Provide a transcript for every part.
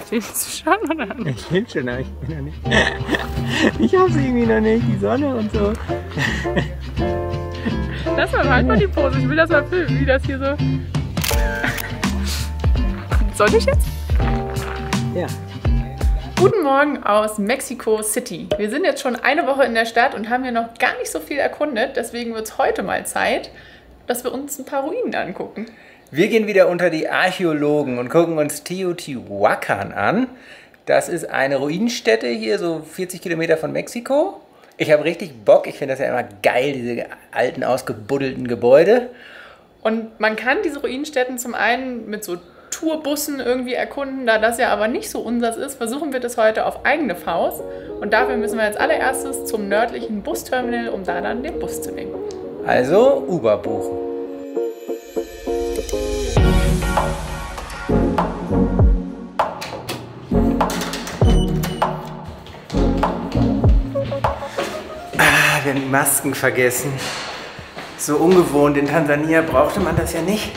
Willst du schon oder nicht? Ich will schon, aber ich bin noch nicht. Ich hab's irgendwie noch nicht, die Sonne und so. Lass mal mal die Pose, ich will das mal filmen, wie das hier so... Soll ich jetzt? Ja. Guten Morgen aus Mexico City. Wir sind jetzt schon eine Woche in der Stadt und haben hier noch gar nicht so viel erkundet. Deswegen wird es heute mal Zeit, dass wir uns ein paar Ruinen angucken. Wir gehen wieder unter die Archäologen und gucken uns Teotihuacan an. Das ist eine Ruinenstätte hier, so 40 Kilometer von Mexiko. Ich habe richtig Bock, ich finde das ja immer geil, diese alten, ausgebuddelten Gebäude. Und man kann diese Ruinenstätten zum einen mit so Tourbussen irgendwie erkunden. Da das ja aber nicht so unseres ist, versuchen wir das heute auf eigene Faust. Und dafür müssen wir als allererstes zum nördlichen Busterminal, um da dann den Bus zu nehmen. Also Uber buchen. Wir haben die Masken vergessen. So ungewohnt, in Tansania brauchte man das ja nicht.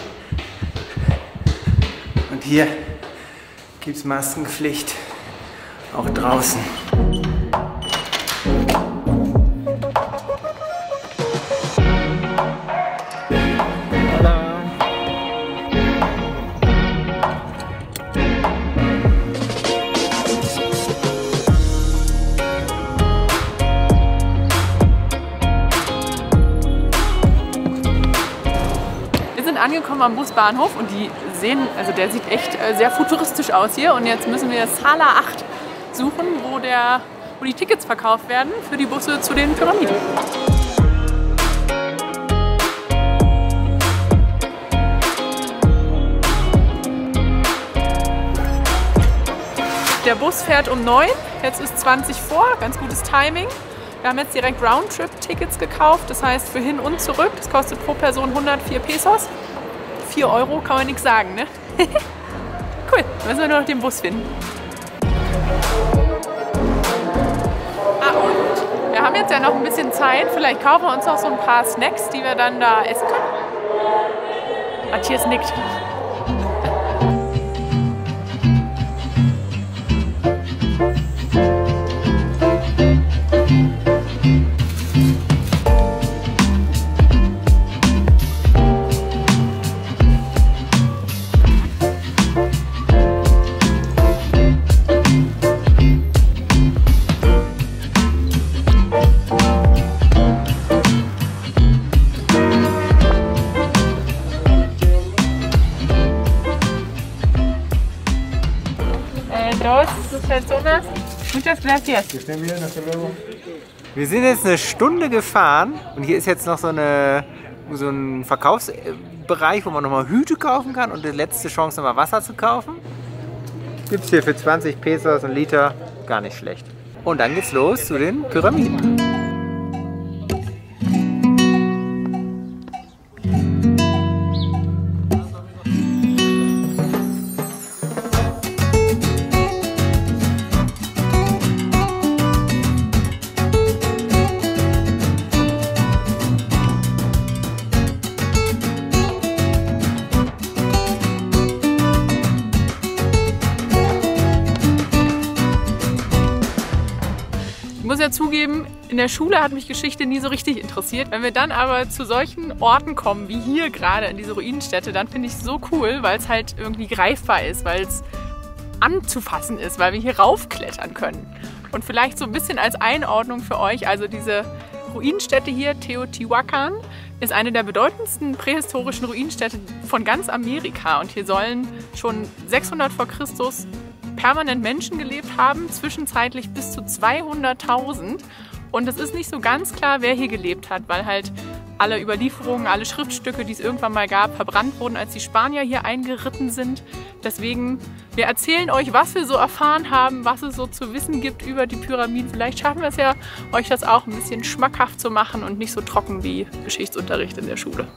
Und hier gibt es Maskenpflicht, auch draußen. Angekommen am Busbahnhof und die sehen, also der sieht echt sehr futuristisch aus hier. Und jetzt müssen wir Sala 8 suchen, wo die Tickets verkauft werden für die Busse zu den Pyramiden. Der Bus fährt um 9, jetzt ist 20 vor, ganz gutes Timing. Wir haben jetzt direkt Roundtrip-Tickets gekauft, das heißt für hin und zurück. Das kostet pro Person 104 Pesos. 4 Euro, kann man nichts sagen, ne? Cool, dann müssen wir nur noch den Bus finden. Und wir haben jetzt ja noch ein bisschen Zeit. Vielleicht kaufen wir uns noch so ein paar Snacks, die wir dann da essen können. Matthias nickt. Muchas gracias. Wir sind jetzt eine Stunde gefahren und hier ist jetzt noch so ein Verkaufsbereich, wo man nochmal Hüte kaufen kann und die letzte Chance nochmal Wasser zu kaufen. Gibt es hier für 20 Pesos ein Liter, gar nicht schlecht. Und dann geht's los zu den Pyramiden. Ich muss ja zugeben, in der Schule hat mich Geschichte nie so richtig interessiert. Wenn wir dann aber zu solchen Orten kommen, wie hier gerade in diese Ruinenstätte, dann finde ich es so cool, weil es halt irgendwie greifbar ist, weil es anzufassen ist, weil wir hier raufklettern können. Und vielleicht so ein bisschen als Einordnung für euch, also diese Ruinenstätte hier, Teotihuacan, ist eine der bedeutendsten prähistorischen Ruinenstädte von ganz Amerika. Und hier sollen schon 600 vor Christus permanent Menschen gelebt haben, zwischenzeitlich bis zu 200.000. Und es ist nicht so ganz klar, wer hier gelebt hat, weil halt alle Überlieferungen, alle Schriftstücke, die es irgendwann mal gab, verbrannt wurden, als die Spanier hier eingeritten sind. Deswegen, wir erzählen euch, was wir so erfahren haben, was es so zu wissen gibt über die Pyramiden. Vielleicht schaffen wir es ja, euch das auch ein bisschen schmackhaft zu machen und nicht so trocken wie Geschichtsunterricht in der Schule.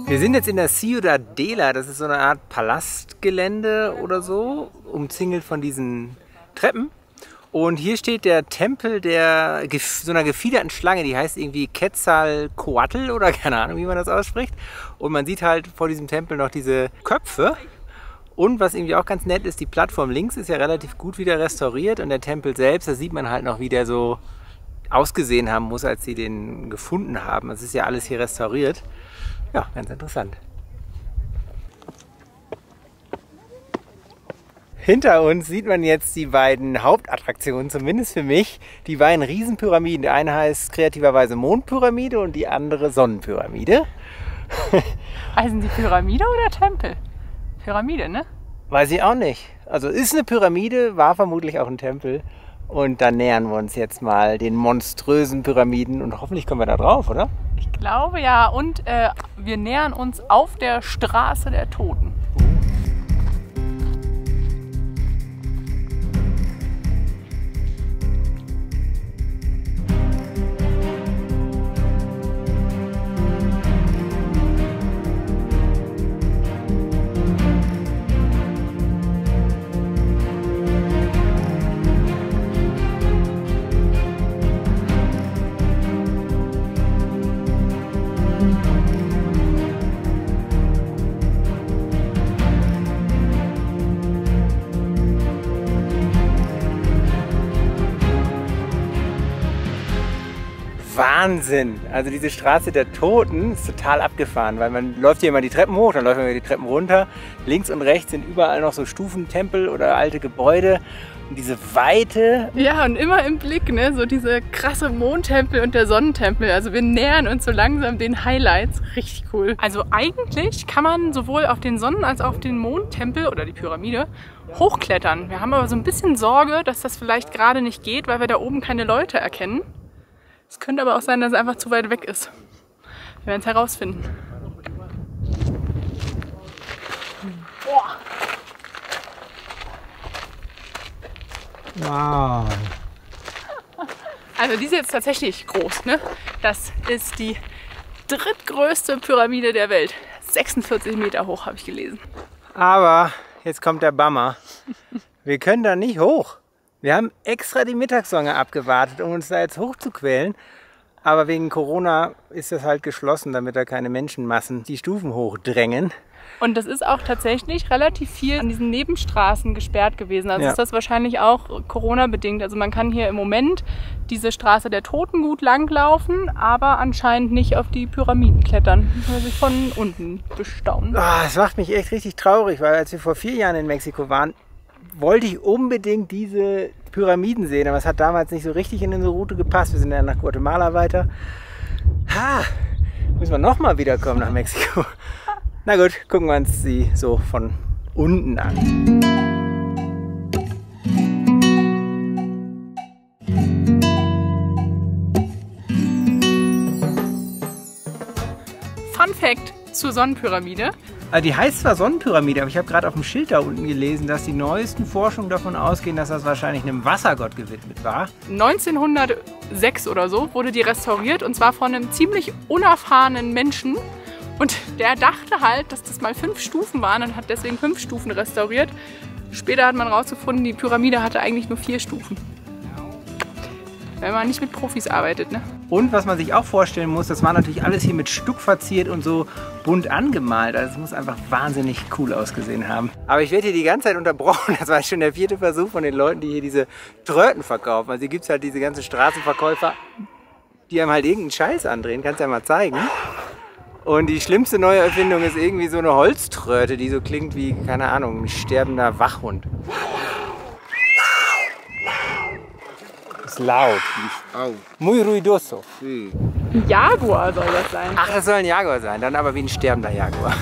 Wir Wir sind jetzt in der Ciudadela, das ist so eine Art Palastgelände oder so, umzingelt von diesen Treppen. Und hier steht der Tempel so einer gefiederten Schlange, die heißt irgendwie Quetzalcoatl oder keine Ahnung, wie man das ausspricht. Und man sieht halt vor diesem Tempel noch diese Köpfe. Und was irgendwie auch ganz nett ist, die Plattform links ist ja relativ gut wieder restauriert und der Tempel selbst, da sieht man halt noch, wie der so ausgesehen haben muss, als sie den gefunden haben. Das ist ja alles hier restauriert. Ja, ganz interessant. Hinter uns sieht man jetzt die beiden Hauptattraktionen, zumindest für mich, die beiden Riesenpyramiden. Der eine heißt kreativerweise Mondpyramide und die andere Sonnenpyramide. Heißen die Pyramide oder Tempel? Pyramide, ne? Weiß ich auch nicht. Also ist eine Pyramide, war vermutlich auch ein Tempel. Und dann nähern wir uns jetzt mal den monströsen Pyramiden und hoffentlich kommen wir da drauf, oder? Ich glaube ja. Und wir nähern uns auf der Straße der Toten. Wahnsinn! Also diese Straße der Toten ist total abgefahren, weil man läuft hier immer die Treppen hoch, dann läuft man die Treppen runter. Links und rechts sind überall noch so Stufentempel oder alte Gebäude. Und diese Weite... Ja, und immer im Blick, ne? So diese krasse Mondtempel und der Sonnentempel. Also wir nähern uns so langsam den Highlights. Richtig cool. Also eigentlich kann man sowohl auf den Sonnen- als auch auf den Mondtempel oder die Pyramide hochklettern. Wir haben aber so ein bisschen Sorge, dass das vielleicht gerade nicht geht, weil wir da oben keine Leute erkennen. Es könnte aber auch sein, dass es einfach zu weit weg ist. Wir werden es herausfinden. Boah. Wow! Also die ist jetzt tatsächlich groß, ne? Das ist die drittgrößte Pyramide der Welt. 46 Meter hoch, habe ich gelesen. Aber jetzt kommt der Bummer. Wir können da nicht hoch. Wir haben extra die Mittagssonne abgewartet, um uns da jetzt hochzuquälen. Aber wegen Corona ist das halt geschlossen, damit da keine Menschenmassen die Stufen hochdrängen. Und das ist auch tatsächlich relativ viel an diesen Nebenstraßen gesperrt gewesen. Also Ja. ist das wahrscheinlich auch Corona-bedingt. Also man kann hier im Moment diese Straße der Toten gut langlaufen, aber anscheinend nicht auf die Pyramiden klettern, weil sie von unten bestaunen. Das macht mich echt richtig traurig, weil als wir vor 4 Jahren in Mexiko waren, wollte ich unbedingt diese Pyramiden sehen, aber es hat damals nicht so richtig in unsere Route gepasst. Wir sind dann nach Guatemala weiter. Müssen wir nochmal wiederkommen nach Mexiko. Na gut, gucken wir uns sie so von unten an. Fun Fact zur Sonnenpyramide. Die heißt zwar Sonnenpyramide, aber ich habe gerade auf dem Schild da unten gelesen, dass die neuesten Forschungen davon ausgehen, dass das wahrscheinlich einem Wassergott gewidmet war. 1906 oder so wurde die restauriert und zwar von einem ziemlich unerfahrenen Menschen. Und der dachte halt, dass das mal 5 Stufen waren und hat deswegen 5 Stufen restauriert. Später hat man herausgefunden, die Pyramide hatte eigentlich nur 4 Stufen. Wenn man nicht mit Profis arbeitet, ne? Und was man sich auch vorstellen muss, das war natürlich alles hier mit Stuck verziert und so bunt angemalt. Also es muss einfach wahnsinnig cool ausgesehen haben. Aber ich werde hier die ganze Zeit unterbrochen. Das war schon der 4. Versuch von den Leuten, die hier diese Tröten verkaufen. Also hier gibt es halt diese ganzen Straßenverkäufer, die einem halt irgendeinen Scheiß andrehen. Kannst du ja mal zeigen. Und die schlimmste neue Erfindung ist irgendwie so eine Holztröte, die so klingt wie, keine Ahnung, ein sterbender Wachhund. Ist laut. Muy ruidoso. Ein Jaguar soll das sein. Ach, das soll ein Jaguar sein, dann aber wie ein sterbender Jaguar.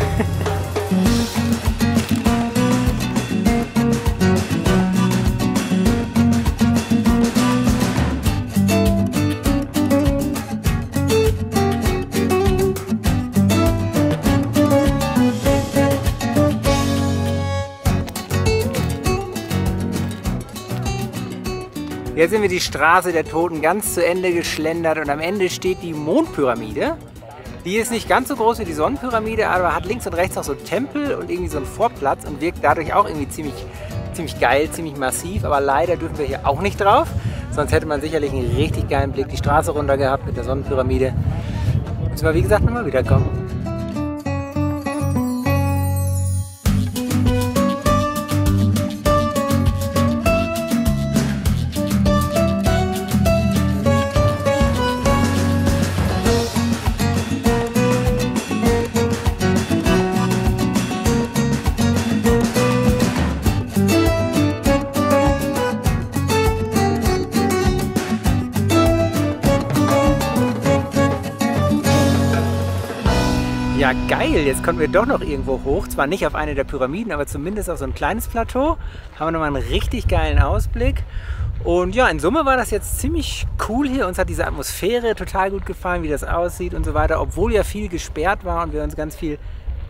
Jetzt sind wir die Straße der Toten ganz zu Ende geschlendert und am Ende steht die Mondpyramide. Die ist nicht ganz so groß wie die Sonnenpyramide, aber hat links und rechts noch so einen Tempel und irgendwie so einen Vorplatz und wirkt dadurch auch irgendwie ziemlich geil, ziemlich massiv. Aber leider dürfen wir hier auch nicht drauf. Sonst hätte man sicherlich einen richtig geilen Blick die Straße runter gehabt mit der Sonnenpyramide. Müssen wir wie gesagt nochmal wiederkommen. Ja, geil, jetzt konnten wir doch noch irgendwo hoch. Zwar nicht auf eine der Pyramiden, aber zumindest auf so ein kleines Plateau. Haben wir nochmal einen richtig geilen Ausblick. Und ja, in Summe war das jetzt ziemlich cool hier. Uns hat diese Atmosphäre total gut gefallen, wie das aussieht und so weiter. Obwohl ja viel gesperrt war und wir uns ganz viel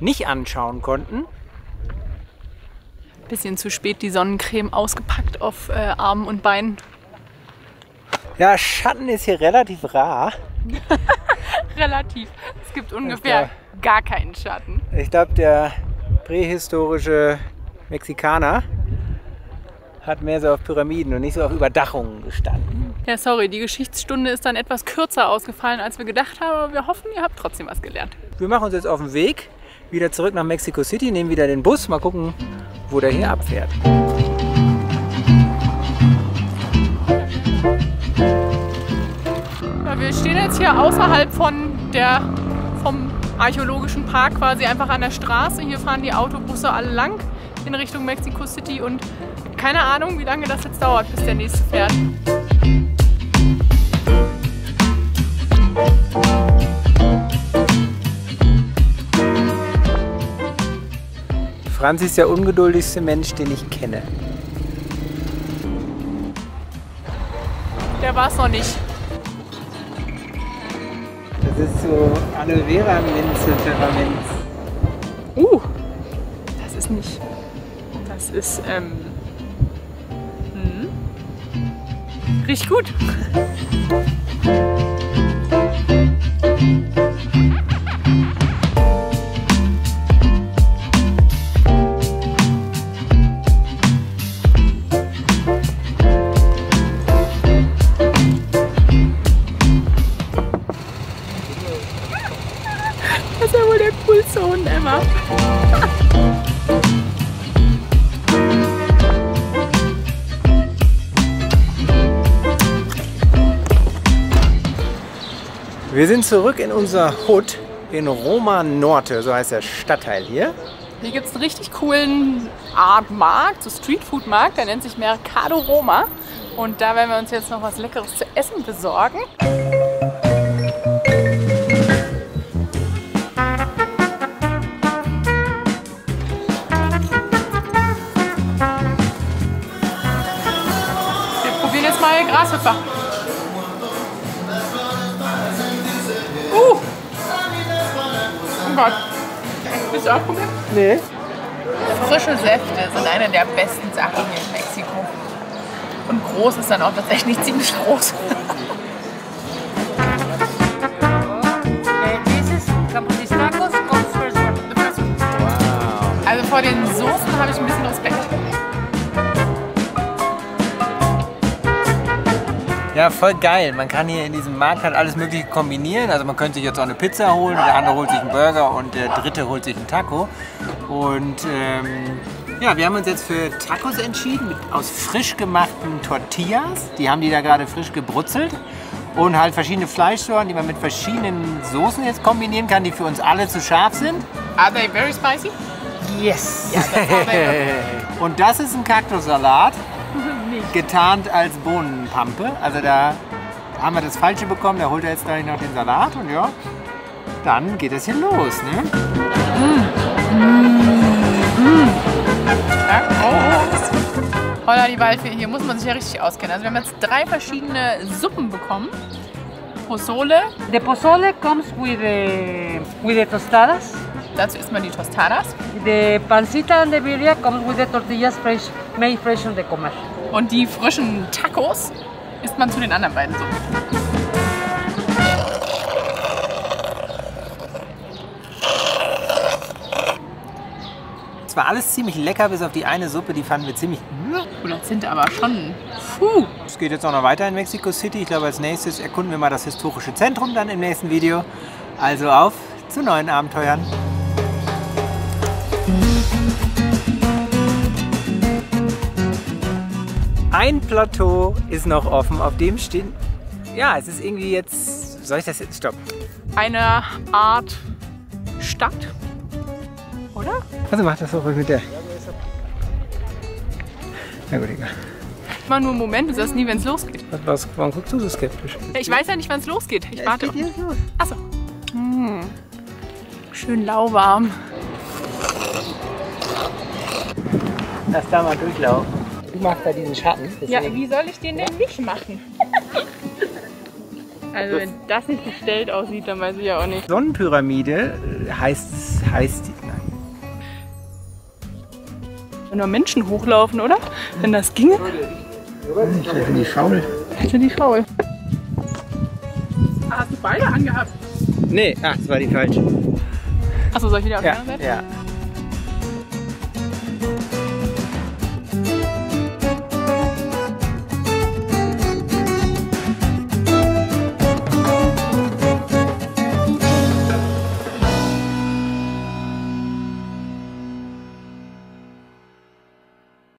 nicht anschauen konnten. Bisschen zu spät die Sonnencreme ausgepackt auf Armen und Beinen. Ja, Schatten ist hier relativ rar. Relativ. Es gibt ungefähr gar keinen Schatten. Ich glaube, der prähistorische Mexikaner hat mehr so auf Pyramiden und nicht so auf Überdachungen gestanden. Ja, sorry, die Geschichtsstunde ist dann etwas kürzer ausgefallen, als wir gedacht haben, aber wir hoffen, ihr habt trotzdem was gelernt. Wir machen uns jetzt auf den Weg, wieder zurück nach Mexico City, nehmen wieder den Bus, mal gucken, wo der hier abfährt. Ja, wir stehen jetzt hier außerhalb vom archäologischen Park, quasi einfach an der Straße. Hier fahren die Autobusse alle lang in Richtung Mexico City und keine Ahnung, wie lange das jetzt dauert, bis der nächste fährt. Franzi ist der ungeduldigste Mensch, den ich kenne. Der war es noch nicht. Das ist so Aloe Vera Minze Pfefferminz. Das ist nicht. Das ist, riecht gut. Das ist ja wohl der coolste Hund ever. Wir sind zurück in unser Hood in Roma Norte, so heißt der Stadtteil hier. Hier gibt es einen richtig coolen Art Markt, so Streetfood-Markt, der nennt sich Mercado Roma. Und da werden wir uns jetzt noch was Leckeres zu essen besorgen. Wir probieren jetzt mal Grashüpfer. Oh Gott. Willst du auch probieren? Nee. Frische Säfte sind eine der besten Sachen hier in Mexiko. Und groß ist dann auch tatsächlich ziemlich groß. Also vor den Soßen habe ich ein bisschen Respekt. Ja, voll geil. Man kann hier in diesem Markt halt alles Mögliche kombinieren. Also man könnte sich jetzt auch eine Pizza holen, der andere holt sich einen Burger und der dritte holt sich einen Taco. Und ja, wir haben uns jetzt für Tacos entschieden aus frisch gemachten Tortillas. Die haben die da gerade frisch gebrutzelt. Und halt verschiedene Fleischsorten, die man mit verschiedenen Soßen jetzt kombinieren kann, die für uns alle zu scharf sind. Are they very spicy? Yes! Ja, das haben wir. Und das ist ein Kaktussalat, getarnt als Bohnenpampe. Also da haben wir das Falsche bekommen, da holt er jetzt gleich noch den Salat und ja, dann geht es hier los, ne? Holla die Waldfee, hier muss man sich ja richtig auskennen. Also wir haben jetzt 3 verschiedene Suppen bekommen. Pozole. The pozole comes with the tostadas. Dazu isst man die Tostadas. The pancita and the birria comes with the tortillas made fresh on the comer. Und die frischen Tacos isst man zu den anderen beiden Suppen. Es war alles ziemlich lecker, bis auf die eine Suppe, die fanden wir ziemlich... Und das sind aber schon... Puh. Es geht jetzt auch noch weiter in Mexico City. Ich glaube, als nächstes erkunden wir mal das historische Zentrum dann im nächsten Video. Also auf zu neuen Abenteuern. Ein Plateau ist noch offen, auf dem stehen... Ja, es ist irgendwie jetzt... Soll ich das jetzt... Stopp. Eine Art Stadt, oder? Also mach das auch ruhig mit der... Na gut, egal. Immer nur einen Moment, du sagst nie, wenn es losgeht. Warum guckst du so skeptisch? Ich weiß ja nicht, wann es losgeht. Ich warte. Es geht jetzt los. Achso. Schön lauwarm. Lass da mal durchlaufen. Du machst da diesen Schatten. Ja, wie soll ich den denn nicht machen? Also wenn das nicht gestellt aussieht, dann weiß ich ja auch nicht. Sonnenpyramide heißt die. Nein. Wenn nur Menschen hochlaufen, oder? Wenn das ginge. Ich bin die faul. Ich bin die faul. Hast du beide angehabt? Nee, ach, das war die falsche. Achso, soll ich wieder auf die Ja, andere Seite? ja.